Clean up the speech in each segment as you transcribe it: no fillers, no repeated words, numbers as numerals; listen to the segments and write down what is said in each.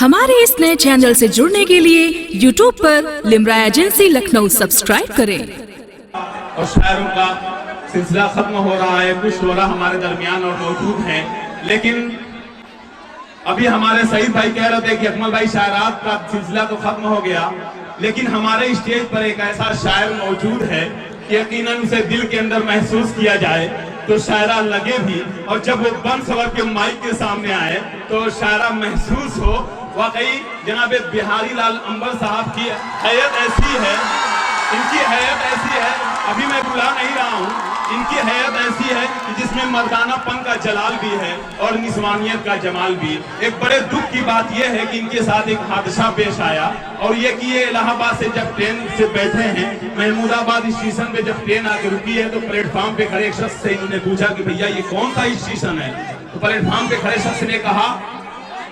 हमारे इस नए चैनल से जुड़ने के लिए YouTube पर लिम्रा एजेंसी लखनऊ सब्सक्राइब करें। और शायरों का सिलसिला खत्म हो रहा है, कुछ शोरा हमारे दरमियान और मौजूद हैं, लेकिन अभी हमारे सईद भाई कह रहे थे कि अकमल भाई शायरात का सिलसिला तो खत्म हो गया, लेकिन हमारे स्टेज पर एक ऐसा शायर मौजूद है कि यकीनन उसे दिल के अंदर महसूस किया जाए तो शायरा लगे भी, और जब वो बंसवर के माइक के सामने आए तो शायरा महसूस हो। वाकई जनाब बिहारी लाल अंबर साहब की हैयत ऐसी है, इनकी हैयत ऐसी है, अभी मैं बुला नहीं रहा हूँ, इनकी हैयत ऐसी है कि जिसमें मर्दानापन का जलाल भी है और निस्वानियत का जमाल भी। एक बड़े दुख की बात यह है कि इनके साथ एक हादसा पेश आया, और ये कि ये इलाहाबाद से जब ट्रेन से बैठे हैं, महमूदाबाद स्टेशन पे जब ट्रेन आके रुकी है तो प्लेटफॉर्म पे खड़े एक शख्स से इन्होंने पूछा कि भैया ये कौन सा स्टेशन है। तो प्लेटफॉर्म पे खड़े शख्स ने कहा,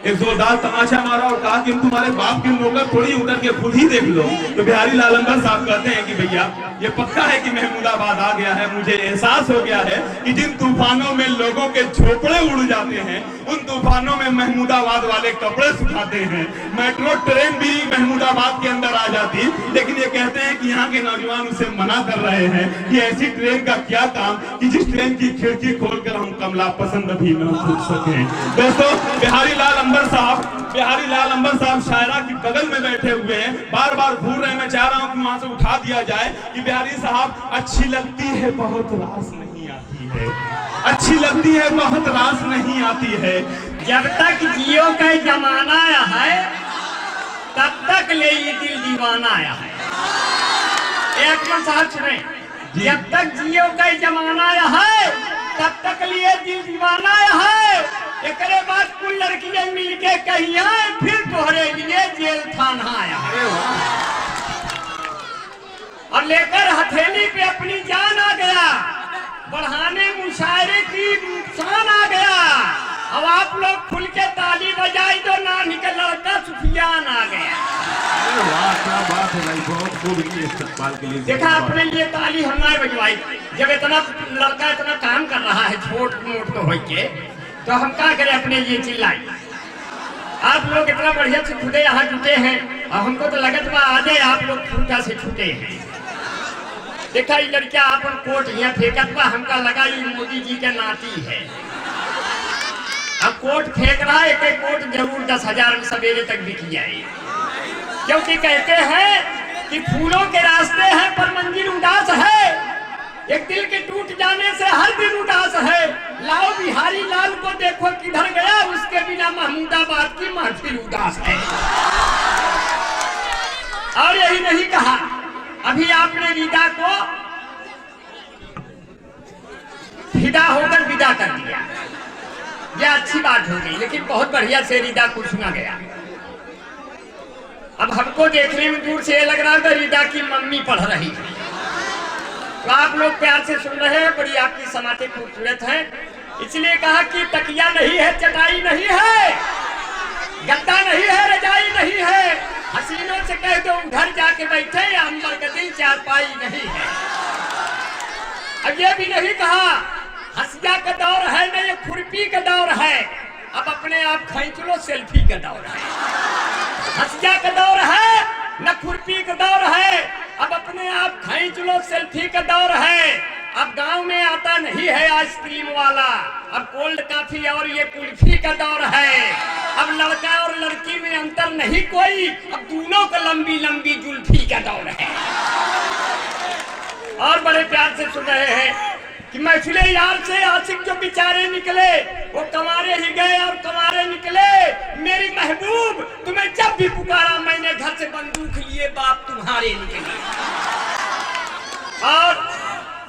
एक जोरदार तमाशा मारा और कहा कि तुम्हारे बाप के नौकर थोड़ी उतर के खुद ही देख लो। तो बिहारी लाल अंबर साहब कहते हैं कि भैया ये पक्का है कि महमूदाबाद आ गया है, मुझे एहसास हो गया है कि जिन तूफानों में लोगों के झोपड़े उड़ जाते हैं उन तूफानों में महमूदाबाद वाले कपड़े सुखाते हैं। मेट्रो ट्रेन भी महमूदाबाद के अंदर आ जाती, लेकिन ये कहते हैं कि यहाँ के नौजवान उसे मना कर रहे हैं कि ऐसी ट्रेन का क्या काम कि जिस ट्रेन की खिड़की खोलकर हम कमला पसंद भी न छूट सके। दोस्तों बिहारी लाल अंबर साहब शायरा की बगल में बैठे हुए हैं, बार बार घूर रहे हैं। मैं चाह रहा हूं कि वहां से उठा दिया जाए कि बिहारी साहब अच्छी लगती है बहुत रास नहीं आती है, अच्छी लगती है बहुत रास नहीं आती है। जब तक जियो का जमाना है तब तक ले ये दिल दीवाना आया है। एक मिनट साहब सुने, जब तक जियो का जमाना है तब तक लिए दिल दीवाना है। एक बाद कुल लड़कियां मिलके कहिए फिर तोहरे लिए जेल थाना आया है, और लेकर हथेली पे अपनी जान आ गया, बढ़ाने मुशायरे की शान आ गया। अब आप लोग खुल के ताली बजाई तो ना निकल लड़का सुफियान आ गया। क्या बात है भाई, बहुत खूब इस्तेमाल के लिए देखा अपने लिए ताली हमने बजवाई। जब इतना लड़का इतना काम कर रहा है छोट मोट तो हो के, तो हम क्या करें अपने लिए चिल्लाए। आप लोग इतना बढ़िया से खुदे यहाँ जुटे हैं, और हमको तो लगत बा आ जाए आप लोग खूंटा से छूटे हैं। देखा ये लड़का अपन कोट यहाँ फेंकत बा, हमका लगा ये मोदी जी के नाती है। अब कोट फेंक रहा है, एक कोट जरूर 10,000 में सवेरे तक बिक जाए, क्योंकि कहते हैं कि फूलों के रास्ते हैं पर मंजिल उदास है। एक दिल के टूट जाने से हर दिन उदास है। लाओ बिहारी लाल को देखो किधर गया, उसके बिना महमूदाबाद की महफिल उदास है। और यही नहीं कहा, अभी आपने रिदा को फिदा होकर विदा कर दिया, यह अच्छी बात हो गई, लेकिन बहुत बढ़िया से रिदा को सुना गया। अब हमको देखने में दूर से ये लग रहा है रिदा की मम्मी पढ़ रही है। तो आप लोग प्यार से सुन रहे हैं, बड़ी आपकी समातें खूबसूरत है, इसलिए कहा कि तकिया नहीं है, चटाई नहीं है, गद्दा नहीं है, रजाई नहीं है, हसीनों से कह दो उधर जाके बैठे, अंबर का दिल चारपाई नहीं है। अब ये भी नहीं कहा हंसिया का दौर है न ये खुरपी का दौर है, अब अपने आप खींच लो सेल्फी का दौर है। हंसिया का दौर है न खुरपी का दौर है, अब अपने आप खींच लो सेल्फी का दौर है। अब गांव में आता नहीं है आइसक्रीम वाला, अब कोल्ड कॉफी और ये कुल्फी का दौर है। अब लड़का और लड़की में अंतर नहीं कोई, अब दोनों का लंबी लंबी जुल्फी का दौर है। और बड़े प्यार से सुन रहे हैं कि महफिले यार से आशिक जो बेचारे निकले वो कमारे ही गए और कमारे निकले। मेरी महबूब तुम्हें जब भी पुकारा मैंने घर से बंदूक लिए बाप तुम्हारे निकले। और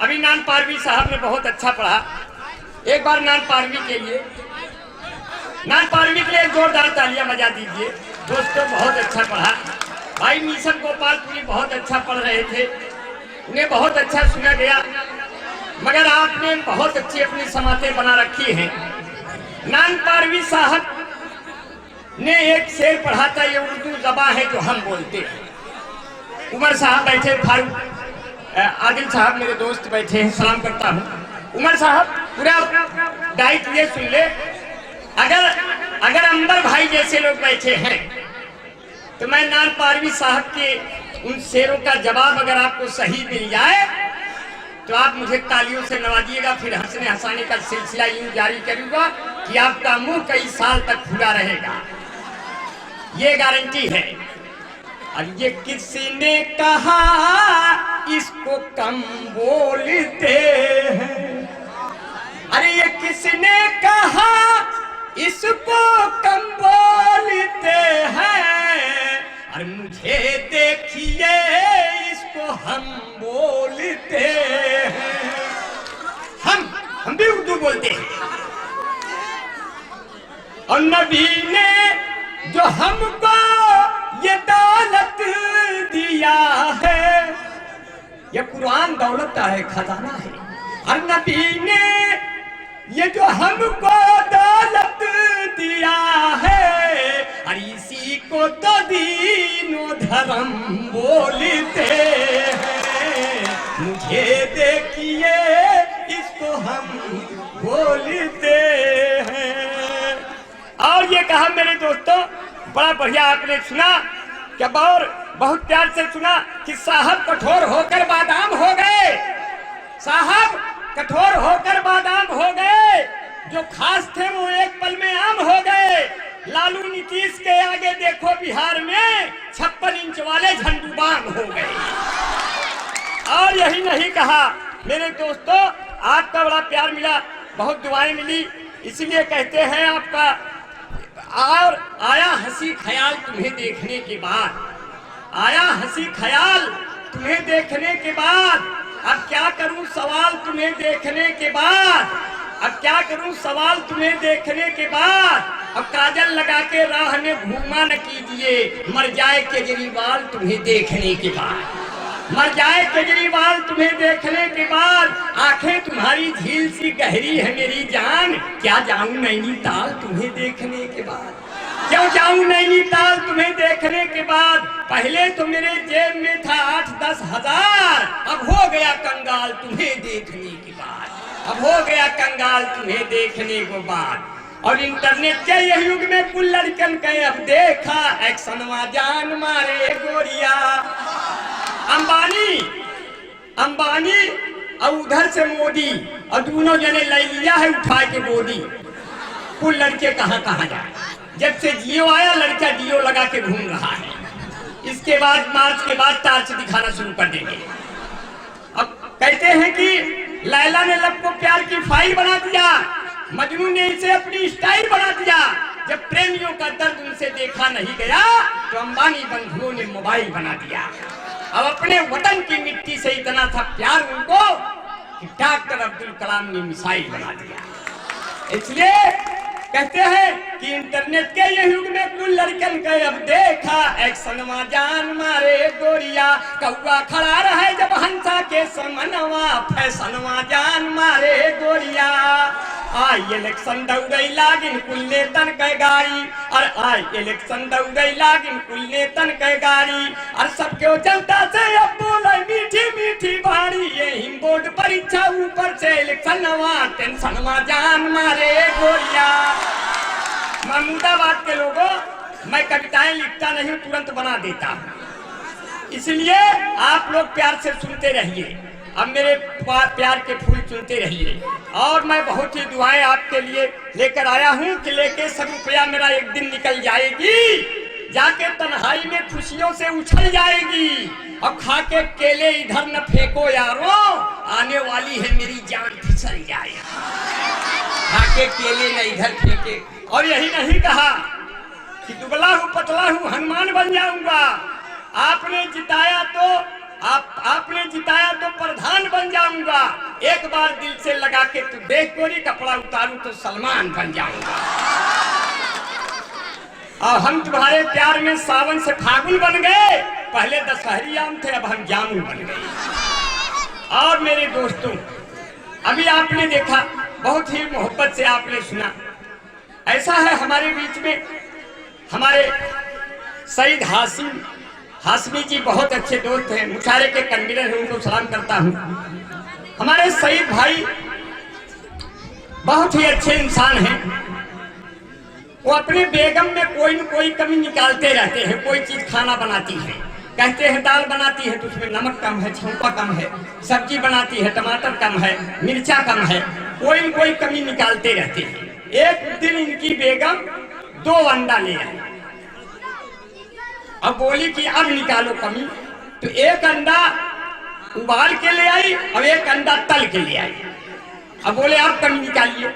अभी नान पारवी साहब ने बहुत अच्छा पढ़ा, एक बार नान पारवी के लिए एक जोरदार तालियां बजा दीजिए। दोस्तों बहुत अच्छा पढ़ा, भाई मिशन गोपालपुरी बहुत अच्छा पढ़ रहे थे, उन्हें बहुत अच्छा सुना गया, मगर आपने बहुत अच्छी अपनी समातें बना रखी हैं। नान पारवी साहब ने एक शेर पढ़ा था, ये उर्दू ज़बान है जो हम बोलते हैं। उमर साहब बैठे, फारूक आदिल साहब मेरे दोस्त बैठे हैं, सलाम करता हूँ। उमर साहब पूरा डाइट ये सुन ले, अगर अगर अंबर भाई जैसे लोग बैठे हैं तो मैं नाल पारवी साहब के उन शेरों का जवाब अगर आपको सही मिल जाए तो आप मुझे तालियों से नवाजिएगा, फिर हंसने हंसाने का सिलसिला यूं जारी करूंगा कि आपका मुंह कई साल तक खुला रहेगा, ये गारंटी है। और ये किसने कहा इसको कम बोलते हैं, अरे ये किसने कहा इसको कम बोलते हैं, अरे मुझे देखिए इसको हम बोलते हैं। हम भी उर्दू बोलते हैं। और नबी ने जो हमको ये दौलत दिया है, ये कुरान दौलत का है, खजाना है। और नबी ने ये जो हमको दौलत दिया है, और इसी को तो दीनो धर्म बोलते हैं। मुझे देखिए इसको हम बोलते हैं। और ये कहा मेरे दोस्तों, बड़ा बढ़िया आपने सुना, क्या बहुत प्यार से सुना कि साहब कठोर होकर बादाम हो गए, साहब कठोर होकर बादाम हो गए, जो खास थे वो एक पल में आम हो गए। लालू नीतीश के आगे देखो बिहार में 56 इंच वाले झंडूबाम हो गए। और यही नहीं कहा मेरे दोस्तों, आपका बड़ा प्यार मिला, बहुत दुआएं मिली, इसलिए कहते हैं आपका और आया हंसी ख्याल तुम्हें देखने के बाद, आया हंसी ख्याल तुम्हें देखने के बाद, अब क्या करूं सवाल तुम्हें देखने के बाद, अब क्या करूं सवाल तुम्हें देखने के बाद, अब काजल लगा के राह में घूमा न कीजिए, मर जाए केजरीवाल तुम्हें देखने के बाद, मर जाए केजरीवाल तुम्हें देखने के बाद। आंखें तुम्हारी झील सी गहरी है मेरी जान, क्या जाऊं नैनीताल तुम्हें देखने के बाद, क्यों जाऊं नैनीताल तुम्हें देखने के बाद। पहले तो मेरे जेब में था 8-10 हजार, अब हो गया कंगाल तुम्हें देखने के बाद, अब हो गया कंगाल तुम्हें देखने के बाद। और इंटरनेट के यह युग में कुल लड़कन के अब देखा एक्शनवा जान मारे गोरिया। अंबानी और उधर से मोदी, और दोनों जने ले लिया है उठा के गोदी। कुल लड़के कहाँ जाए, जब से जियो आया लड़का जियो लगा के घूम रहा है। इसके बाद मार्च के बाद टार्च दिखाना शुरू कर देंगे। अब कहते हैं कि लैला ने लब को प्यार की फाइल बना दिया, मजनू ने इसे अपनी स्टाइल बना दिया। जब प्रेमियों का दर्द उनसे देखा नहीं गया तो अंबानी बंधुओं ने मोबाइल बना दिया। अब अपने वतन की मिट्टी से इतना था प्यार उनको कि डॉक्टर अब्दुल कलाम ने मिसाइल बना दिया। इसलिए कहते हैं कि इंटरनेट के ये युग में कुल लड़कन के अब देखा एक्शनवा जान मारे गोरिया। कौआ खड़ा रहे जब हंसा के समनवा, फैशनवा जान मारे गोरिया। आई इलेक्शन दौड़ई लागिन कुल नेतन के गाड़ी, और आई इलेक्शन दौड़ई लागिन कुल नेतन के गाड़ी। और सबके जनता से अब बोले मीठी मीठी बाड़ी, ये बोर्ड परीक्षा ऊपर से इलेक्शनवा टेंशनवा जान मारे गोरिया। महमूदाबाद के लोगों, मैं कविताएं लिखता नहीं, तुरंत बना देता हूँ, इसलिए आप लोग प्यार से सुनते रहिए। अब मेरे प्यार के फूल चुनते रहिए। और मैं बहुत ही दुआएं आपके लिए लेकर आया हूँ कि लेके 100 रुपया मेरा एक दिन निकल जाएगी, जाके तन्हाई में खुशियों से उछल जाएगी। और खा के केले इधर न फेंको यारो, आने वाली है मेरी जान फिसल जाए। खा के केले न इधर फेंके। और यही नहीं कहा कि दुबला हूँ पतला हूँ हनुमान बन जाऊंगा। आपने जिताया तो प्रधान बन जाऊंगा। एक बार दिल से लगा के तू देख गोरी, कपड़ा उतारूं तो सलमान बन जाऊंगा। और हम तुम्हारे प्यार में सावन से फागुन बन गए, पहले दशहरी आम थे अब हम जामुन बन गए। और मेरे दोस्तों, अभी आपने देखा, बहुत ही मोहब्बत से आपने सुना। ऐसा है हमारे बीच में हमारे सईद हाशमी जी बहुत अच्छे दोस्त हैं, मुशारे के कन्वीनर हैं, उनको सलाम करता हूँ। हमारे सईद भाई बहुत ही अच्छे इंसान हैं। वो अपने बेगम में कोई न कोई कमी निकालते रहते हैं। कोई चीज खाना बनाती है, कहते हैं दाल बनाती है तो उसमें नमक कम है, छौंका कम है, सब्जी बनाती है टमाटर कम है, मिर्चा कम है, कोई न कोई कमी निकालते रहते हैं। एक दिन इनकी बेगम 2 अंडा ले आई। अब बोली कि अब निकालो कमी, तो एक अंडा उबाल के ले आई और एक अंडा तल के ले आई। अब बोले आप कमी निकालिए,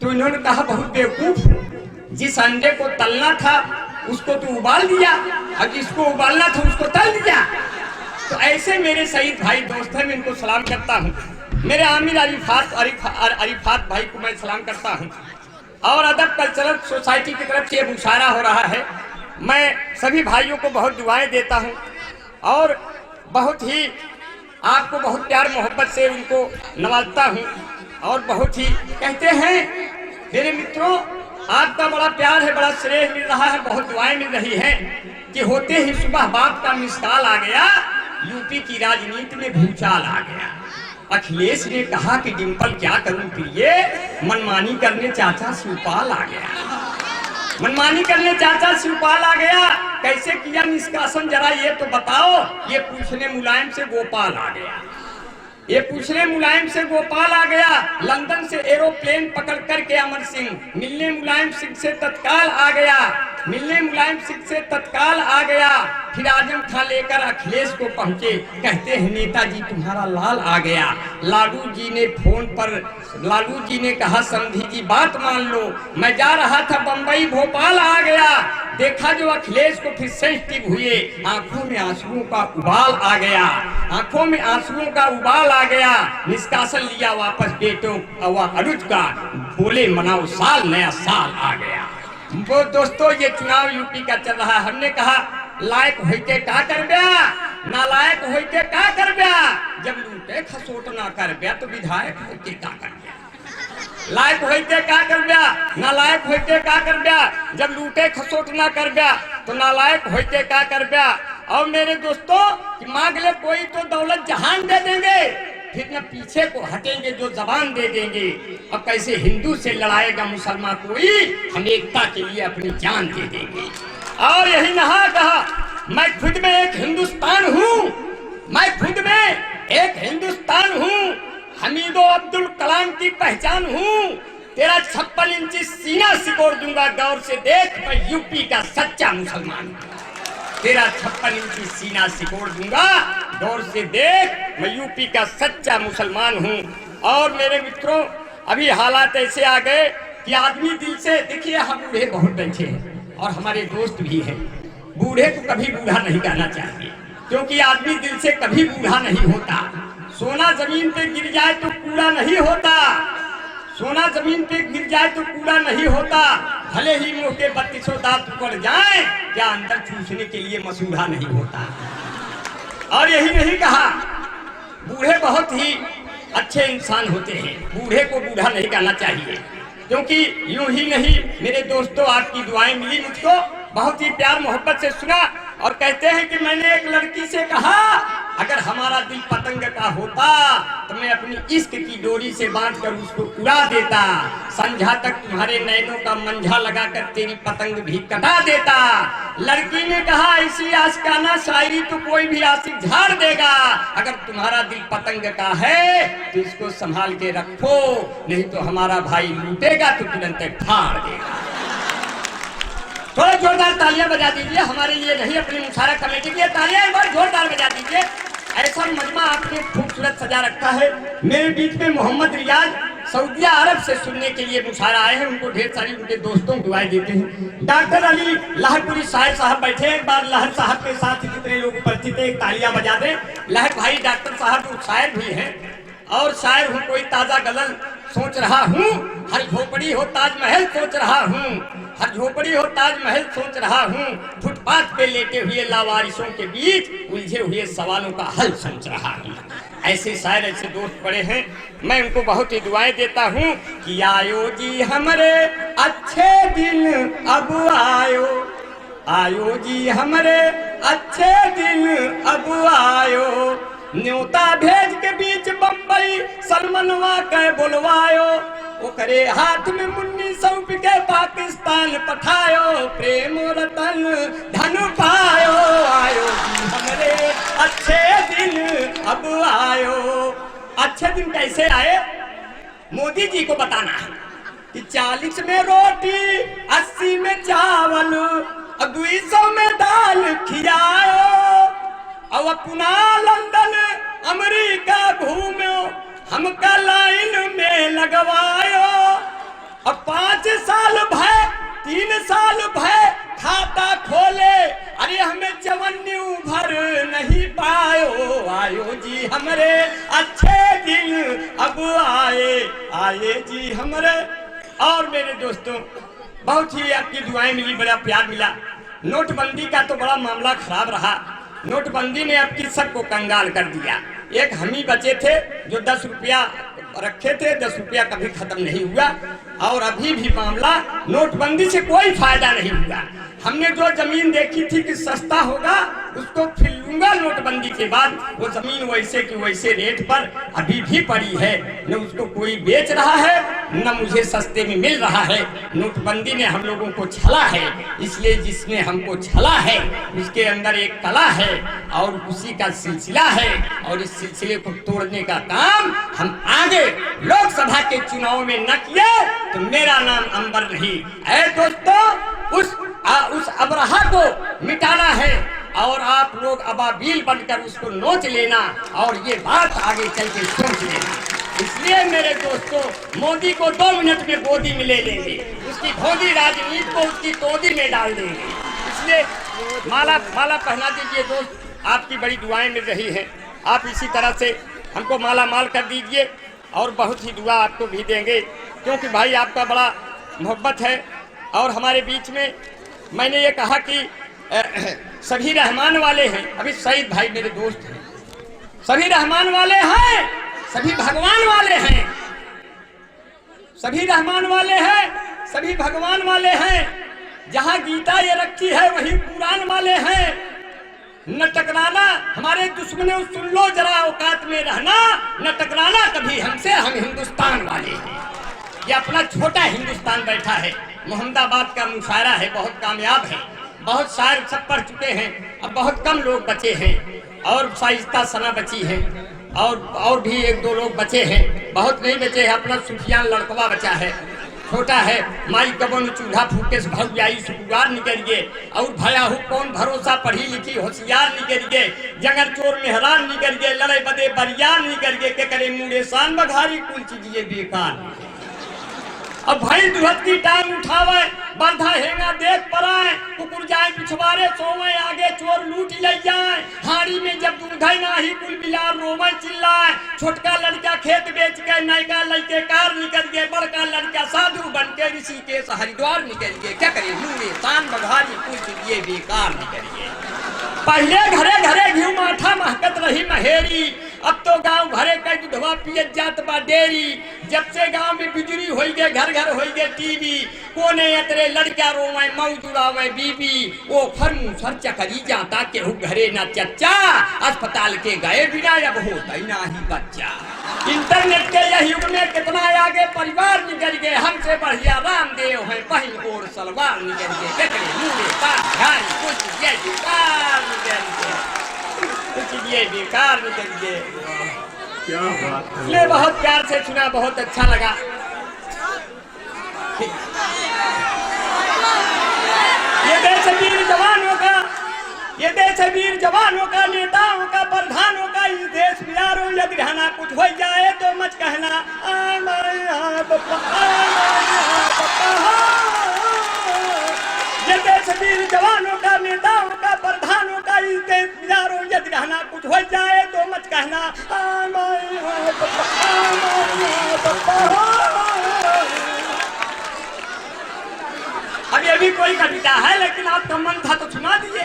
तो इन्होंने कहा बहुत बेवकूफ, जिस अंडे को तलना था उसको तो उबाल दिया और जिसको उबालना था उसको तल दिया। तो ऐसे मेरे शहीद भाई दोस्त हैं, मैं इनको सलाम करता हूँ। मेरे आमिर अरिफात भाई को मैं सलाम करता हूँ। और अदब कल्चरल सोसाइटी की तरफ से मुशायरा हो रहा है। मैं सभी भाइयों को बहुत दुआएं देता हूँ और बहुत ही आपको बहुत प्यार मोहब्बत से उनको नवाजता हूँ। और बहुत ही कहते हैं मेरे मित्रों, आपका बड़ा प्यार है, बड़ा स्नेह मिल रहा है, बहुत दुआएं मिल रही हैं कि होते ही सुबह बाप का मिसकाल आ गया, यूपी की राजनीति में भूचाल आ गया। अखिलेश ने कहा कि डिंपल क्या करूं प्रिय, मनमानी करने चाचा शिवपाल आ गया। मनमानी करने चाचा शिवपाल आ गया। कैसे किया निष्कासन जरा ये तो बताओ। ये पूछने मुलायम से गोपाल आ गया। ये पूछने मुलायम से गोपाल आ गया। लंदन से एरोप्लेन पकड़ करके अमर सिंह मिलने मुलायम सिंह से तत्काल आ गया। मिलने मुलायम सिंह से तत्काल आ गया। फिर आजम खां लेकर अखिलेश को पहुंचे, कहते हैं नेताजी तुम्हारा लाल आ गया। लालू जी ने फोन पर लालू जी ने कहा समधी जी बात मान लो, मैं जा रहा था बंबई भोपाल आ गया। देखा जो अखिलेश को फिर सेंसिटिव हुए, आंखों में आंसुओं का उबाल आ गया। आंखों में आंसुओं का उबाल आ गया। निष्कासन लिया वापस बेटों अरुज का, बोले मनाओ साल, नया साल आ गया। वो दोस्तों ये चुनाव यूपी का चल रहा है। हमने कहा लायक होके का कर ब्या, नालायक होके का कर ब्या, जब लूटे खसोट ना कर ब्या तो विधायक होके का कर ब्या। लायक होके का कर ब्या, नालायक होके का कर ब्या, जब लूटे खसोट ना कर ब्या तो नालायक होके का कर ब्या। और मेरे दोस्तों कि मांग ले कोई तो दौलत जहान दे देंगे, फिर न पीछे को हटेंगे जो जबान दे देंगे। अब कैसे हिंदू से लड़ाएगा मुसलमान कोई, हम एकता के लिए अपनी जान दे देंगे। और यही नहा कहा मैं खुद में एक हिंदुस्तान हूँ, मैं खुद में एक हिंदुस्तान हूँ, हमीदो अब्दुल कलाम की पहचान हूँ। तेरा 56 इंची सीना सिकोड़ दूंगा, गौर से देख मैं यूपी का सच्चा मुसलमान हूँ। तेरा 56 इंची सीना सिकोड़ दूंगा, गौर से देख मैं यूपी का सच्चा मुसलमान हूँ। और मेरे मित्रों अभी हालात ऐसे आ गए कि आदमी दिल से, देखिए हम बूढ़े बहुत बैठे हैं और हमारे दोस्त भी हैं। बूढ़े को कभी बूढ़ा नहीं कहना चाहिए, क्योंकि आदमी दिल से कभी बूढ़ा नहीं होता। सोना जमीन पे गिर जाए तो कूड़ा नहीं होता, सोना जमीन पे गिर जाए तो कूड़ा नहीं होता। भले ही मुंह के 32 दांत उकड़ जाए, क्या अंदर चूसने के लिए मसूड़ा नहीं होता। और यही नहीं कहा, बूढ़े बहुत ही अच्छे इंसान होते हैं, बूढ़े को बूढ़ा नहीं कहना चाहिए। क्योंकि यूं ही नहीं मेरे दोस्तों, आपकी दुआएं मिली मुझको, बहुत ही प्यार मोहब्बत से सुना। और कहते हैं कि मैंने एक लड़की से कहा अगर हमारा दिल पतंग का होता तो मैं अपनी इश्क की डोरी से बांध कर उसको उड़ा देता। संझा तक तुम्हारे नैनों का मंझा लगाकर तेरी पतंग भी कटा देता। लड़की ने कहा ऐसी आशिकाना शायरी तो कोई भी आशिक झाड़ देगा। अगर तुम्हारा दिल पतंग का है तो इसको संभाल के रखो, नहीं तो हमारा भाई लूटेगा तो तुरंत फाड़ देगा। थोड़ा जोरदार तालियां बजा दीजिए हमारे लिए, नहीं अपनी मुशायरा कमेटी के लिए तालियां एक बार जोरदार बजा दीजिए। ऐसा मजमा आपने खूबसूरत सजा रखा है। मेरे बीच में मोहम्मद रियाज सऊदी अरब से सुनने के लिए मुशायरा आए हैं, उनको ढेर सारी उनके दोस्तों को दुआएं देते हैं। डॉक्टर अली लहरपुरी शायर साहब बैठे हैं, एक बार लहर साहब के साथ जितने लोग उपस्थित है तालियां बजा दें। लहर भाई डॉक्टर साहब शायर भी हैं और शायर हूँ, कोई ताजा गजल सोच रहा हूँ, हर झोपड़ी हो ताजमहल सोच रहा हूँ, हर झोपड़ी हो ताजमहल सोच रहा हूँ, फुटपाथ पे लेटे हुए लावारिसों के बीच उलझे हुए सवालों का हल सोच रहा हूँ। ऐसे शायर ऐसे दोस्त पड़े हैं, मैं उनको बहुत ही दुआएं देता हूँ कि आयो जी हमरे अच्छे दिन अब आयो, आयो जी हमरे अच्छे दिन अब आयो, न्योता भेज के बीच बम्बई सलमनवा के बुलवायो, वो करे हाथ में मुन्नी सौंप के पाकिस्तान पठायो, प्रेम रतन धन पायो, आयो जी हमरे अच्छे दिन अब आयो। अच्छे दिन कैसे आए मोदी जी को बताना है कि 40 में रोटी 80 में चावल और 200 में दाल खिलायो, अब अपना लंदन अमेरिका घूमो हमका लाइन में लगवायो। अब 5 साल भय 3 साल भय खाता खोले, अरे हमें जवन्यू भर नहीं पायो, आयो जी हमरे अच्छे दिन अब आए, आए जी हमरे। और मेरे दोस्तों बहुत ही आपकी दुआएं मिली, बड़ा प्यार मिला। नोटबंदी का तो बड़ा मामला खराब रहा। नोटबंदी ने आपकी सबको कंगाल कर दिया। एक हम ही बचे थे जो 10 रुपया रखे थे, 10 रुपया कभी खत्म नहीं हुआ। और अभी भी मामला नोटबंदी से कोई फायदा नहीं हुआ। हमने जो जमीन देखी थी कि सस्ता होगा उसको फिर लूंगा, नोटबंदी के बाद वो जमीन वैसे की वैसे रेट पर अभी भी पड़ी है, न उसको कोई बेच रहा है न मुझे सस्ते में मिल रहा है। नोटबंदी ने हम लोगों को छला है, इसलिए जिसने हमको छला है उसके अंदर एक कला है और उसी का सिलसिला है, और इस सिलसिले को तोड़ने का काम हम आगे लोकसभा के चुनाव में न किए तो मेरा नाम अंबर नहीं। ऐ दोस्तों उस अबरहा को मिटाना है और आप लोग अबाबील बनकर उसको नोच लेना और ये बात आगे चल के सोच लेना। इसलिए मेरे दोस्तों मोदी को 2 मिनट में गोदी में ले लेंगे, उसकी गोदी राजनीति को उसकी तोदी में डाल देंगे। इसलिए माला पहना दीजिए दोस्त, आपकी बड़ी दुआएं मिल रही हैं। आप इसी तरह से हमको माला माल कर दीजिए और बहुत ही दुआ आपको भी देंगे, क्योंकि भाई आपका बड़ा मोहब्बत है। और हमारे बीच में मैंने ये कहा कि सभी रहमान वाले हैं, अभी सईद भाई मेरे दोस्त हैं, सभी रहमान वाले हैं, सभी भगवान वाले हैं, सभी रहमान वाले हैं, सभी भगवान वाले हैं। जहां गीता ये रखी है वही कुरान वाले हैं। न टकराना हमारे दुश्मनों, सुन लो जरा औकात में रहना, न टकराना कभी हमसे, हम हिंदुस्तान वाले हैं। ये अपना छोटा हिंदुस्तान बैठा है। मोहम्मदाबाद का मुशायरा है, बहुत कामयाब है, बहुत शायर सब पढ़ चुके हैं, अब बहुत कम लोग बचे हैं और शाइस्ता सना बची है और भी 1-2 लोग बचे हैं, बहुत नहीं बचे हैं। अपना सुफियान लड़कवा बचा है, छोटा है। माई कबन चूल्हा फूके से भर जाई सुकुगार निकल गए और भया हो कौन भरोसा, पढ़ी लिखी होशियार निकल गए, जंगर चोर मेहरान निकल गए, लड़े बदे बरियार निकल गए, के करे मुड़े शान बघारी कुल चीजिए बेकार। अब भाई दुहत की टांग उठावे, बंधा हेंगा देख पराए, कुकुर जाए पिछवारे सोवे, आगे चोर लूट ले जाए, हाड़ी में जब दूध नाही कुल बिलार रोवे चिल्लाए। छोटका लड़का खेत बेच के, नयका लड़के कार निकल गए, बड़का लड़का साधु बन के ऋषिकेश हरिद्वार निकल गए, क्या करे मुंडे शान बघारी कुल चीजिए बेकार निकल गए। पहले घरे घरे घी माठा महकत रही महेरी, अब तो गांव भरे कई दूधवा पियत जात बा डेरी। जब से गांव में बिजली होई गए, घर घर होई गए टीवी, कोने अतरे लड़का रोवे मौज उड़ावे बीबी, वो फरमू सर्चा करी जाता केहू घरे ना चच्चा, अस्पताल के गए बिना अब होता ही ना ही बच्चा। इंटरनेट के यह युग में कितना आगे परिवार निकल गए, हमसे बढ़िया रामदेव है, बहन और सलवार निकल गए, ककड़े मुंडे कुछ ये बेकार निकल गए, कुछ ये बेकार निकल गए। क्या बात है, इसलिए बहुत प्यार से सुना, बहुत अच्छा लगा। ये देश वीर जवानों का, ये देश वीर जवानों का, नेताओं का, प्रधानों का, इस देश में यारों यदि रहना कुछ हो जाए तो मत कहना ये देश वीर जवानों का, नेताओं का, प्रधानों का, इस देश में यारों यदि रहना कुछ हो जाए तो मत कहना अब ये भी कोई कविता है, लेकिन आपका मन था तो सुना दिए।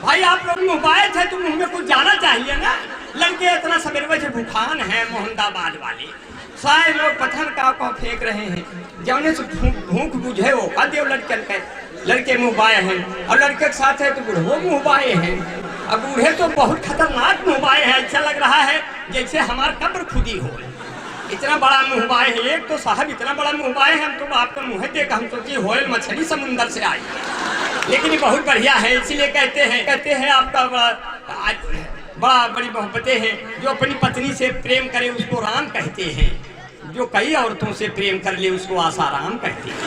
भाई आप लोग मुंह थे तो मुंह में कुछ जाना चाहिए ना। लड़के इतना सवेरे से भूखान है मोहम्मदाबाद वाले, सारे लोग पत्थर का फेंक रहे हैं, जौने से भूख बुझे हो खाद्य लड़कन के, लड़के मुँह बाए हैं और लड़के के साथ है तो बूढ़ो मुँह बाए हैं। अब बूढ़े तो बहुत खतरनाक मुँह बाए हैं, ऐसा लग रहा है जैसे हमार कब्र खुदी हो। इतना बड़ा मुंहबाए है, एक तो साहब इतना बड़ा मुंहबाए है, हम तो आपका मुंह देख हम सोचिए होयल मछली समुंदर से आई, लेकिन ये बहुत बढ़िया है। इसीलिए कहते हैं आपका बड़ी मोहब्बतें हैं। जो अपनी पत्नी से प्रेम करे उसको राम कहते हैं, जो कई औरतों से प्रेम कर ले उसको आसाराम कहते हैं।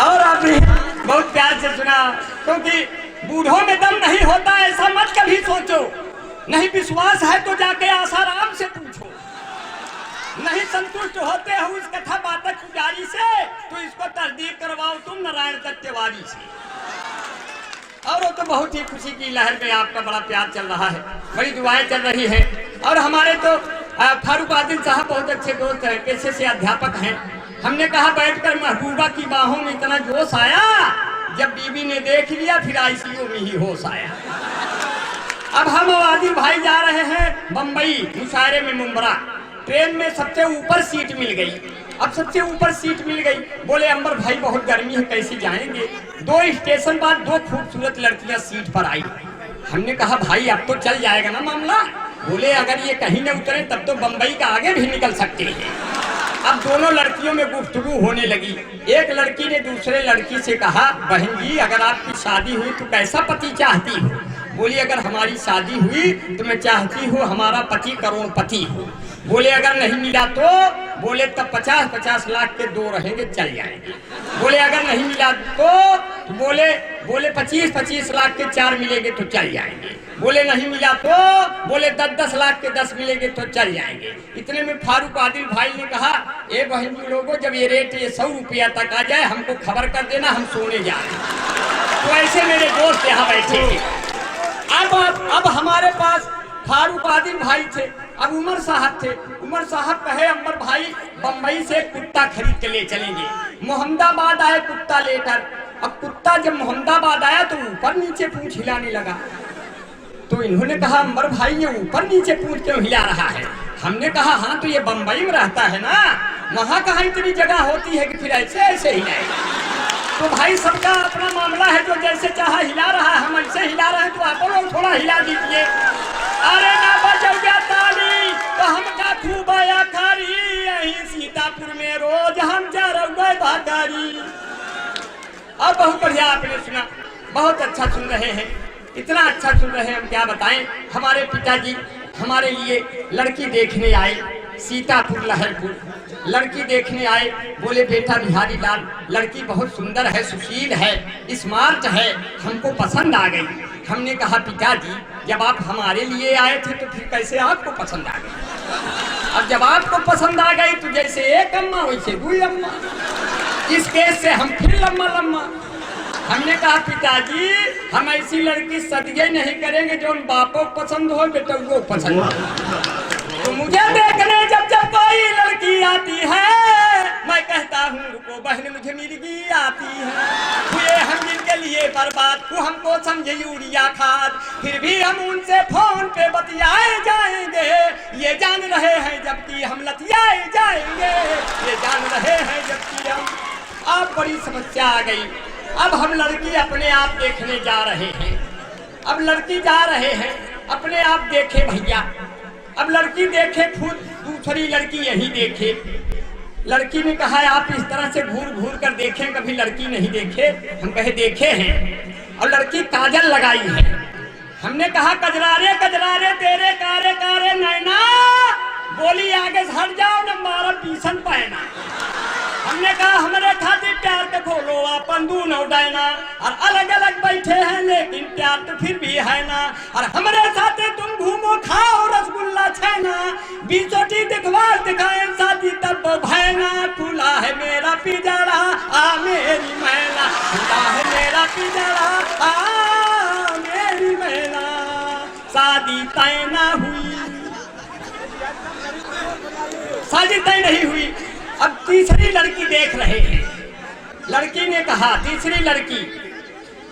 और आपने बहुत प्यार से सुना, क्योंकि बूढ़ों में दम नहीं होता ऐसा मत कभी सोचो, नहीं विश्वास है तो जाके आसाराम से पूछो, नहीं संतुष्ट होते हो इस कथा बातक पुजारी से तो इसको तस्दीक करवाओ तुम नारायण दत्त तिवारी से। और वो तो बहुत ही खुशी की लहर में आपका बड़ा प्यार चल रहा है, बड़ी दुआएं चल रही है। और हमारे तो फारूक आदिल साहब बहुत अच्छे दोस्त हैं, पेशे से अध्यापक हैं। हमने कहा बैठकर महबूबा की बाहों में इतना जोश आया, जब बीबी ने देख लिया फिर आईसीयू में ही होश आया। अब हम आदिल भाई जा रहे हैं बम्बई मुशायरे में मुंबरा, ट्रेन में सबसे ऊपर सीट मिल गई। अब सबसे ऊपर सीट मिल गई, बोले अंबर भाई बहुत गर्मी है कैसे जाएंगे। 2 स्टेशन बाद 2 खूबसूरत लड़कियां सीट पर आई। हमने कहा भाई अब तो चल जाएगा ना मामला। बोले अगर ये कहीं न उतरे तब तो बम्बई का आगे भी निकल सकते हैं। अब दोनों लड़कियों में गुफ्तगू होने लगी। एक लड़की ने दूसरे लड़की से कहा बहन जी अगर आपकी शादी हुई तो कैसा पति चाहती हो। बोली अगर हमारी शादी हुई तो मैं चाहती हूँ हमारा पति करोड़पति हो। बोले अगर नहीं मिला तो, बोले तब 50-50 लाख के 2 रहेंगे चल जाएंगे। बोले अगर नहीं मिला तो बोले 25-25 लाख के 4 मिलेंगे तो चल जाएंगे। बोले नहीं मिला तो, बोले 10-10 लाख के 10 मिलेंगे तो चल जाएंगे। इतने में फारूक आदिल भाई ने कहा ए बहन जी लोगों जब ये रेट 100 रुपया तक आ जाए हमको खबर कर देना, हम सोने जा रहे हैं। तो ऐसे मेरे दोस्त यहाँ बैठे थे। अब हमारे पास फारूक आदिल भाई थे, अब उमर साहब थे। उमर साहब कहे अंबर भाई बम्बई से कुत्ता खरीद के ले चलेंगे। मोहम्मदाबाद आए कुत्ता लेकर। अब कुत्ता जब मोहम्मदाबाद आया तो ऊपर नीचे पूंछ हिलाने लगा। तो इन्होंने कहा अंबर भाई ये ऊपर नीचे पूंछ क्यों हिला रहा है। हमने कहा हाँ तो ये बम्बई में रहता है ना, वहाँ कहाँ इतनी जगह होती है कि फिर ऐसे ऐसे हिलाएगा। तो भाई सबका अपना मामला है, जो जैसे चाहा हिला रहा है, हम ऐसे हिला रहे हैं तो आप लोग थोड़ा हिला दीजिए। अरे ना बजौगा ताली तो हम का खूब आया खारी, यहीं सीतापुर में रोज हम जा रहे भागारी। और बहुत बढ़िया आपने सुना, बहुत अच्छा सुन रहे हैं, इतना अच्छा सुन रहे हैं हम क्या बताएं। हमारे पिताजी हमारे लिए लड़की देखने आए सीतापुर लहरपुर, लड़की देखने आए। बोले बेटा बिहारी लाल लड़की बहुत सुंदर है, सुशील है, स्मार्ट है, हमको पसंद आ गई। हमने कहा पिताजी जब आप हमारे लिए आए थे तो फिर कैसे आपको पसंद आ गई। अब जब आपको पसंद आ गई तो जैसे एक अम्मा वैसे 2 अम्मा, इस केस से हम फिर लम्मा लम्मा। हमने कहा पिताजी हम ऐसी लड़की सदिये नहीं करेंगे जो बापों को पसंद हो बेटा को पसंद हो। तो मुझे देखने जब जब कोई लड़की आती है मैं कहता हूँ रुको बहन मुझे मिर्गी आती है। हुए हम जिनके लिए बर्बाद तू हमको समझे यूरिया खाद, फिर भी हम उनसे फोन पे बतियाए जाएंगे। ये जान रहे हैं जबकि हम लतियाए जाएंगे, ये जान रहे हैं जबकि हम। अब बड़ी समस्या आ गई। अब हम लड़की अपने आप देखने जा रहे हैं। अब लड़की जा रहे हैं अपने आप देखे भैया। अब लड़की देखे खुद दूसरी लड़की यही देखे। लड़की ने कहा आप इस तरह से घूर घूर कर देखें, कभी लड़की नहीं देखे। हम कहे देखे हैं। और लड़की काजल लगाई है। हमने कहा कजरारे कजरारे तेरे कारे कारे नैना, बोली आगे से हट जाओ न मारा पीछन पहना। हमने कहा हमारे खातिर प्यार के खोलो अपन दूनो डायना, और अलग अलग बैठे हैं लेकिन प्यार तो फिर भी है ना। और हमारे साथ तुम घूमो खाओ रसगुल्ला छैना, बीचोटी दिखवार दिखाए शादी तब भैना। खुला है मेरा पिंजरा आ मेरी मैना, खुला है मेरा पिंजरा आ मेरी मैना। शादी तय ना हुई, शादी तय नहीं हुई। अब तीसरी लड़की देख रहे हैं। लड़की ने कहा तीसरी लड़की,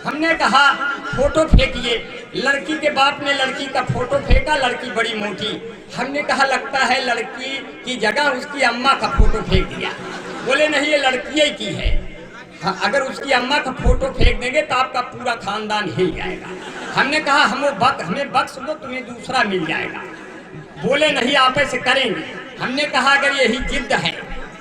हमने कहा फोटो फेंकिए। लड़की के बाप ने लड़की का फोटो फेंका, लड़की बड़ी मोटी। हमने कहा लगता है लड़की की जगह उसकी अम्मा का फोटो फेंक दिया। बोले नहीं ये लड़की ही की है। हाँ, अगर उसकी अम्मा का फोटो फेंक देंगे तो आपका पूरा खानदान हिल जाएगा। हमने कहा हमें बख्श दो तुम्हें दूसरा मिल जाएगा। बोले नहीं आप ऐसे करेंगे। हमने कहा अगर यही जिद है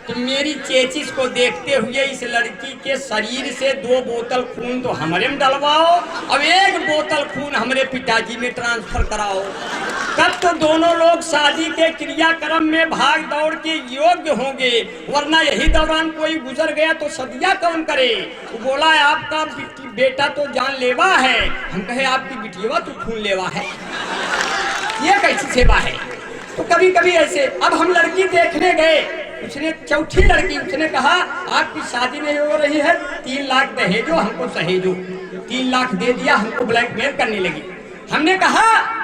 तो मेरी चेचिस को देखते हुए इस लड़की के शरीर से 2 बोतल खून तो हमारे में डलवाओ, अब 1 बोतल खून हमारे पिताजी में ट्रांसफर कराओ। तब तो दोनों लोग शादी के क्रियाक्रम में भाग दौड़ के योग्य होंगे, वरना यही दौरान कोई गुजर गया तो सदिया कौन करे। वो बोला आपका बेटा तो जानलेवा है। हम कहे आपकी बिटिया तो खून लेवा है, ये कैसी सेवा है। तो कभी कभी ऐसे। अब हम लड़की देखने गए, उसने चौथी लड़की, उसने कहा आपकी शादी नहीं हो रही है, 3 लाख दहेजो हमको सहेजो। 3 लाख दे दिया, हमको ब्लैकमेल करने लगी। हमने कहा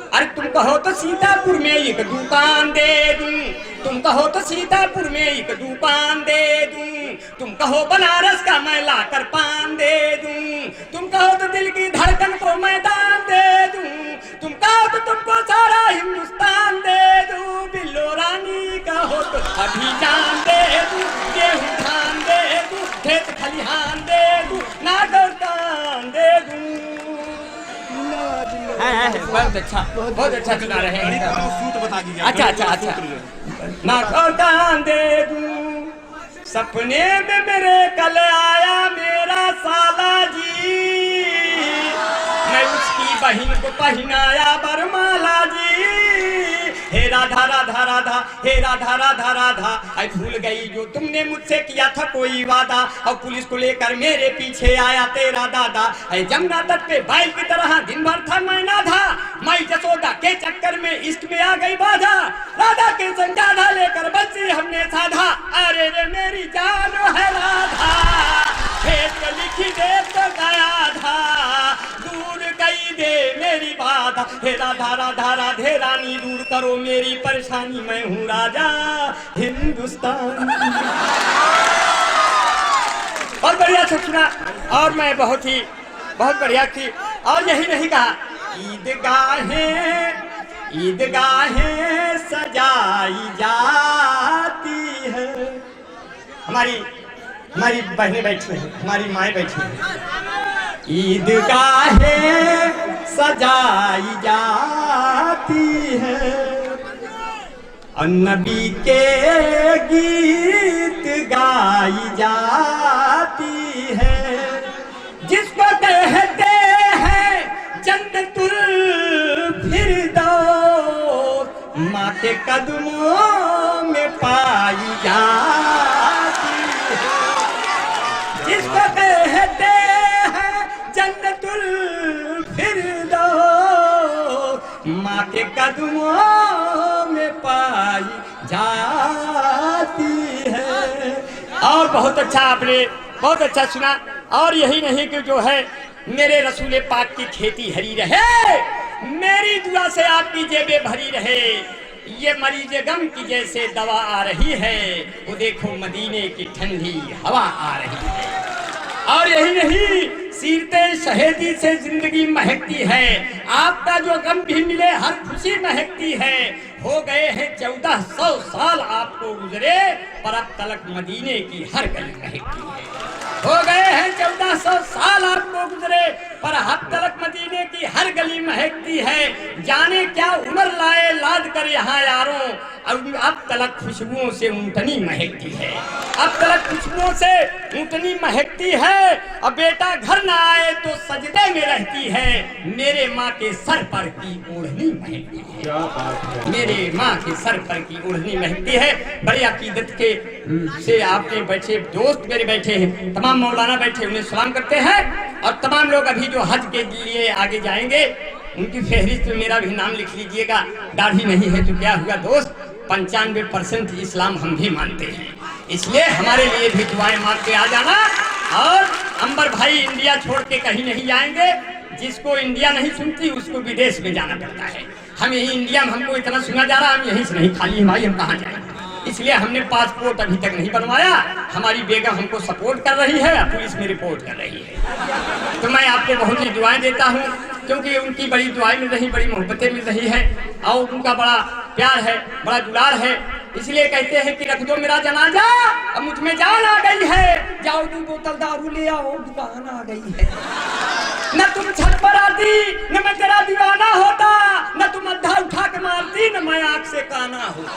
अरे तुम कहो तो सीतापुर में एक दुकान दे दूं, तुम कहो तो सीतापुर में एक दुकान दे दूं, तुम कहो बनारस का मैं लाकर पान दे दूं, तुम कहो तो दिल की धड़कन को मैदान दे दूं, तुम कहो तो तुमको सारा हिंदुस्तान दे दूं, बिल्लो रानी कहो तो अभी जान दे दूं, गेहूं धान दे दूं, खेत खलिहान दे दूं, नागौतान दे दूं। बहुत अच्छा सुना रहे हैं। अच्छा नागौतान दे दूं, सपने में मेरे कल आया मेरा साला जी, मैं उसकी बहन को पहनाया बरमाला जी। हे राधा राधा राधा, हे राधा राधा राधा, आई भूल गई जो तुमने मुझसे किया था कोई वादा, और पुलिस को लेकर मेरे पीछे आया तेरा दादा। ऐ जमुना तट पे बैल की तरह दिन भर था मैना था, मैं जसोदा के चक्कर में इश्क में आ गई बाधा, राधा के संजाधा लेकर बंसी हमने साधा, अरे रे मेरी जान है राधा, खेत लिखी दे तो गया था, दूर कई दे मेरी बाधा, हे राधा राधा राधे रानी दूर करो मेरी परेशानी, मैं हूँ राजा हिंदुस्तान। और बढ़िया से सुना, और मैं बहुत बढ़िया थी। और यही नहीं कहा, ईदगाहें सजाई जाती है, हमारी बहनें बैठी हैं, हमारी माएँ बैठी हैं, ईदगाहें सजाई जाती है, और नबी के गीत गाई जाती है, जिसको कहते हैं जन्नतुल फिरदौस, माँ के कदमों में पाई जाती है, जिसको कहते हैं जन्नतुल फिरदौस, माँ के कदमों में पाई जाती है। और बहुत अच्छा, आपने बहुत अच्छा सुना। और यही नहीं कि जो है मेरे रसूले पाक की खेती हरी रहे, मेरी दुआ से आपकी जेबें भरी रहे, ये मरीज गम की जैसे दवा आ रही है, वो देखो मदीने की ठंडी हवा आ रही है। और यही नहीं, सीरते शहीदी से जिंदगी महकती है, आपका जो गम भी मिले हर खुशी महकती है। हो गए हैं 1400 साल आपको गुजरे, पर अब तलक मदीने की हर गली महकती है। हो गए हैं 1400 साल आपको गुजरे, पर अब तलक मदीने की हर गली महकती है। जाने क्या उम्र लाए लाद कर यहाँ यारों, अब तलक खुशबुओं से ऊँटनी महकती है, अब तलक खुशबुओं से ऊँटनी महकती है। अब बेटा घर ना आए तो सजदे में रहती है, मेरे माँ के सर पर की ओढ़नी महकती है, क्या बात है, मेरे माँ के सर पर की ओढ़नी महकती है। बड़ी अकीदत के से आपके बैठे दोस्त मेरे बैठे हैं, तमाम मौलाना बैठे, उन्हें सलाम करते हैं। और तमाम लोग अभी जो हज के लिए आगे जाएंगे, उनकी फहरिस्त में मेरा भी नाम लिख लीजिएगा। दाढ़ी नहीं है तो क्या हुआ दोस्त, 95% इस्लाम हम भी मानते हैं, इसलिए हमारे लिए भी दुआएं मांग के आ जाना। और अंबर भाई इंडिया छोड़ के कहीं नहीं जाएंगे, जिसको इंडिया नहीं सुनती उसको विदेश में जाना पड़ता है। हम यही इंडिया में हमको इतना सुना जा रहा, हम यहीं से नहीं, खाली भाई हम कहाँ जाएंगे, इसलिए हमने पासपोर्ट अभी तक नहीं बनवाया। हमारी बेगम हमको सपोर्ट कर रही है, पुलिस में रिपोर्ट कर रही है। तो मैं आपको बहुत ही दुआएं देता हूँ, क्योंकि उनकी बड़ी दुआएं मिल रही, बड़ी मोहब्बतें मिल रही है, और उनका बड़ा प्यार है, बड़ा दुलार है। इसलिए कहते हैं कि रख दो मेरा जनाजा, अब मुझ में जान आ गई है, जाओ 2 बोतल दारू ले आओ, दुकान आ गई है। न तुम छत पर आती, न मैं तेरा दीवाना होता, न तुम अद्धा उठा आंख मारती न मैं आंख से काना होता।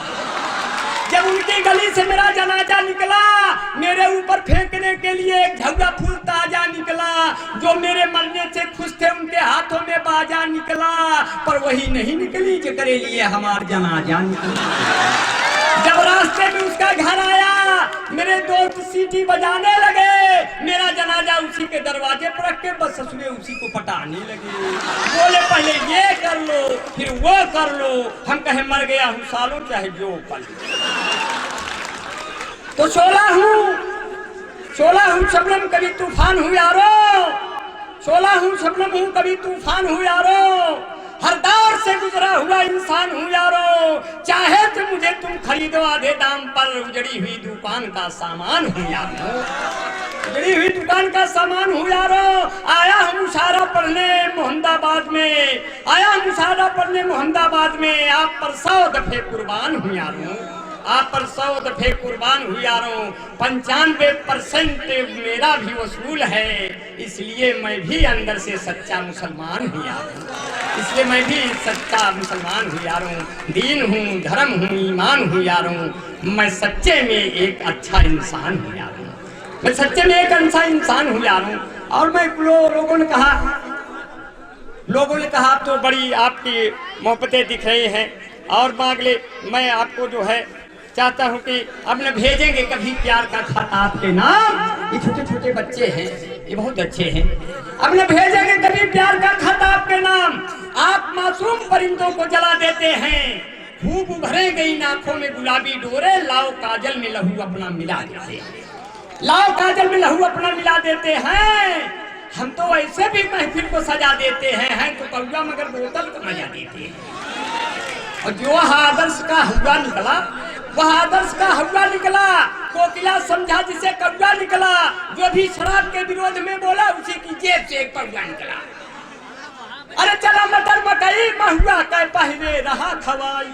जब उनकी गली से मेरा जनाजा निकला, मेरे ऊपर फेंकने के लिए एक झुग्गा फूल ताजा निकला। जो मेरे मरने से खुश थे उनके हाथों में बाजा निकला, पर वही नहीं निकली जो करे लिए हमार जनाजा निकला। जब रास्ते में उसका घर आया, मेरे दोस्त सीटी बजाने लगे, मेरा जनाजा उसी के दरवाजे पर रख के बस ससुरे उसी को पटाने लगे। बोले पहले ये कर लो फिर वो कर लो। हम कहे मर गया हूँ सालों चाहे जो पल। तो शोला हूँ शबनम कभी तूफान हूँ यारो, शोला हूँ शबनम हूँ कभी तूफान हूँ यारो, हर दौर से गुजरा हुआ इंसान हूँ यारो। चाहे तो मुझे तुम खरीदो आधे दाम पर, उजड़ी हुई दुकान का सामान हूँ यारो, उजड़ी हुई दुकान का सामान हूँ यारो। आया हूँ मुशायरा पढ़ने मोहम्मदाबाद में, आया हूँ मुशायरा पढ़ने मोहम्मदाबाद में। आप पर 100 दफे कुर्बान हूँ यारो, आप पर 100 दफे कुर्बान हुई यारों। 95% मेरा भी वसूल है, इसलिए मैं भी अंदर से सच्चा मुसलमान हूँ यारों, इसलिए मैं भी सच्चा मुसलमान हूँ यारों। दीन हूँ, धर्म हूँ, ईमान हूँ यारों। मैं सच्चे में एक अच्छा इंसान हूँ यारों, मैं सच्चे में एक अच्छा इंसान हूँ यारों। और मैं लोगों ने कहा तो बड़ी आपकी मोहब्बतें दिख रही हैं, और मांगले मैं आपको जो है चाहता हूँ कि अब न भेजेंगे कभी प्यार का खत आपके नाम। ये छोटे छोटे बच्चे हैं, ये बहुत अच्छे हैं। अब न भेजेंगे कभी प्यार का खत आपके नाम। आप मासूम परिंदों को जला देते हैं, खूब उभरे गई आंखों में गुलाबी डोरे। लाओ काजल में लहू अपना मिला देते हैं, लाओ काजल में लहू अपना मिला देते हैं। हम तो ऐसे भी महफिल को सजा देते हैं तो कौआ मगर बोतल को मजा देते हैं। और जो आदर्श का हुआ निकला, वह आदर्श का हुआ निकला। कोकिला समझा जिसे कौआ निकला, जो भी शराब के विरोध में बोला उसी की जेब से एक कौआ निकला। अरे चला मटर मकई महुआ के पहले रहा खवाई,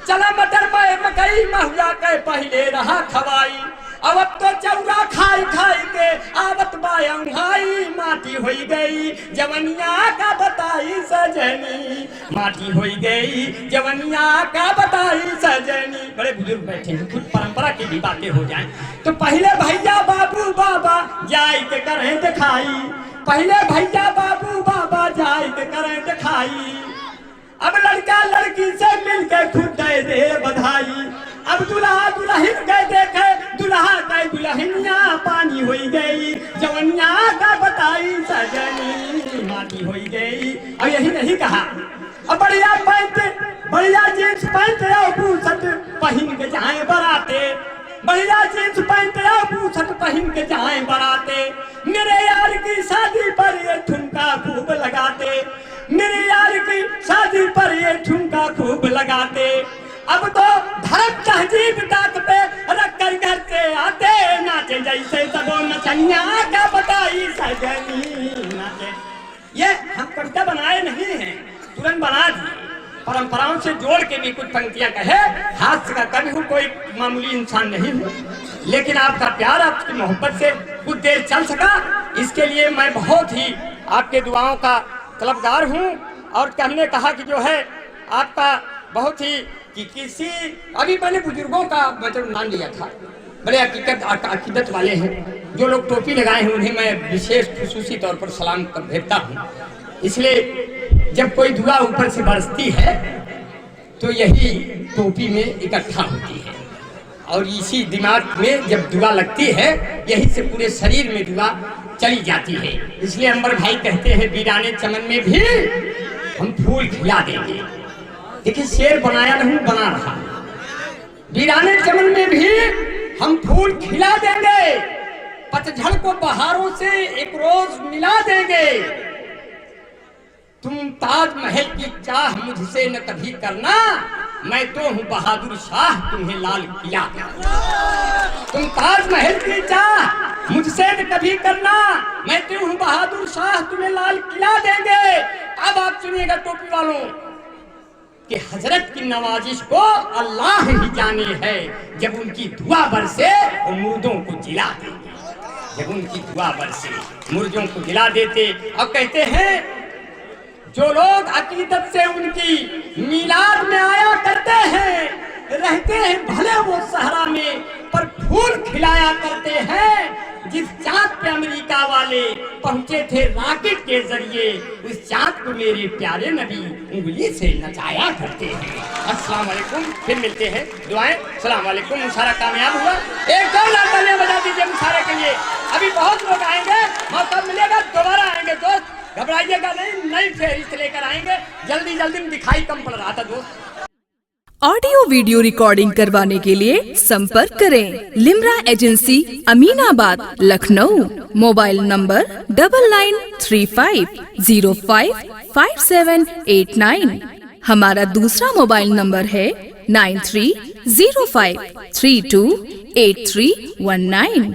चला मटर मकई महुआ के पहले रहा खवाई। अब तो चौरा खाई खाई के आवत बाई, माटी होई गई जवनिया का बताई सजनी, माटी होई गई जवनिया का बताई सजनी। बड़े बुजुर्ग बैठे हैं, कुछ परंपरा की भी बातें हो जाएं। तो पहले भैया बाबू बाबा जाए के करें दिखाई, पहले भैया बाबू बाबा जाए के करें दिखाई। अब लड़का लड़की से मिलकर खुद दे बधाई। अब दुल्हा दुल्हन गए देखे, दुल्हा गए दुल्हनिया पानी होई गई जवनिया का बताई सजनी, माटी होई गई। अब यही नहीं कहा, अब बढ़िया पैंट बढ़िया जींस पैंट और बूसट पहन के जाए बराते, बढ़िया जींस पैंट और बूसट पहन के जाए बराते। मेरे यार की शादी पर ये ठुमका खूब लगाते, मेरे यार की शादी पर ये ठुमका खूब लगाते। अब तो धर्म तहजीब डाक पे रख कर घर से आते, नाचे जैसे सबो नचनिया का बताई सजनी नाचे। ये हम कविता बनाए नहीं हैं, तुरंत बना दिए। परंपराओं से जोड़ के भी कुछ पंक्तियां कहे। हाथ का कभी हूँ, कोई मामूली इंसान नहीं हूँ, लेकिन आपका प्यार आपकी मोहब्बत से कुछ देर चल सका, इसके लिए मैं बहुत ही आपके दुआओं का तलबगार हूँ। और हमने कहा कि जो है आपका बहुत ही कि किसी अभी मैंने बुजुर्गों का मतलब नाम लिया था, बड़े अकीदत वाले हैं, जो लोग टोपी लगाए हैं उन्हें मैं विशेष खुसूसी तौर पर सलाम कर भेजता हूँ। इसलिए जब कोई दुआ ऊपर से बरसती है तो यही टोपी में इकट्ठा होती है, और इसी दिमाग में जब दुआ लगती है यही से पूरे शरीर में दुआ चली जाती है। इसलिए अंबर भाई कहते हैं वीराने चमन में भी हम फूल खिला देंगे। देखिए शेर बनाया नहीं, बना रहा। वीराने चमन में भी हम फूल खिला देंगे, पतझड़ को बहारों से एक रोज मिला देंगे। तुम ताजमहल की चाह मुझसे न कभी करना, मैं तो हूँ बहादुर शाह तुम्हें लाल किला। तुम ताजमहल की चाह मुझसे न कभी करना, मैं तो हूँ बहादुर शाह तुम्हें लाल किला देंगे। अब आप सुनिएगा टोपी वालों कि हजरत की नवाजिश को अल्लाह ही जाने है, जब उनकी दुआ बरसे वो मुर्दों को जिला देंगे, जब उनकी दुआ बरसे मुर्दों को जिला देते। अब कहते हैं जो लोग अकीदत से उनकी मीलाद में आया करते हैं, रहते हैं भले वो सहरा में पर फूल खिलाया करते हैं। जिस चाँद पे अमेरिका वाले पहुंचे थे रॉकेट के जरिए, उस चाँद को मेरे प्यारे नबी उंगली से नचाया करते हैं। अस्सलाम वालेकुम, फिर मिलते हैं, दुआएं। सलाम वालेकुम। मुशारा कामयाब हुआ, एक दो तालियां बजा दीजिए मुशारे के लिए। अभी बहुत लोग आएंगे, मौका मिलेगा दोबारा आएंगे दोस्त, घबराइएगा नहीं, नई फेहरिस्त लेकर आएंगे। जल्दी जल्दी में दिखाई कम पड़ रहा था दोस्त। ऑडियो वीडियो रिकॉर्डिंग करवाने के लिए संपर्क करें Limra agency, Aminabad, Lucknow. Mobile number 9935055789। हमारा दूसरा मोबाइल नंबर है 9305328319।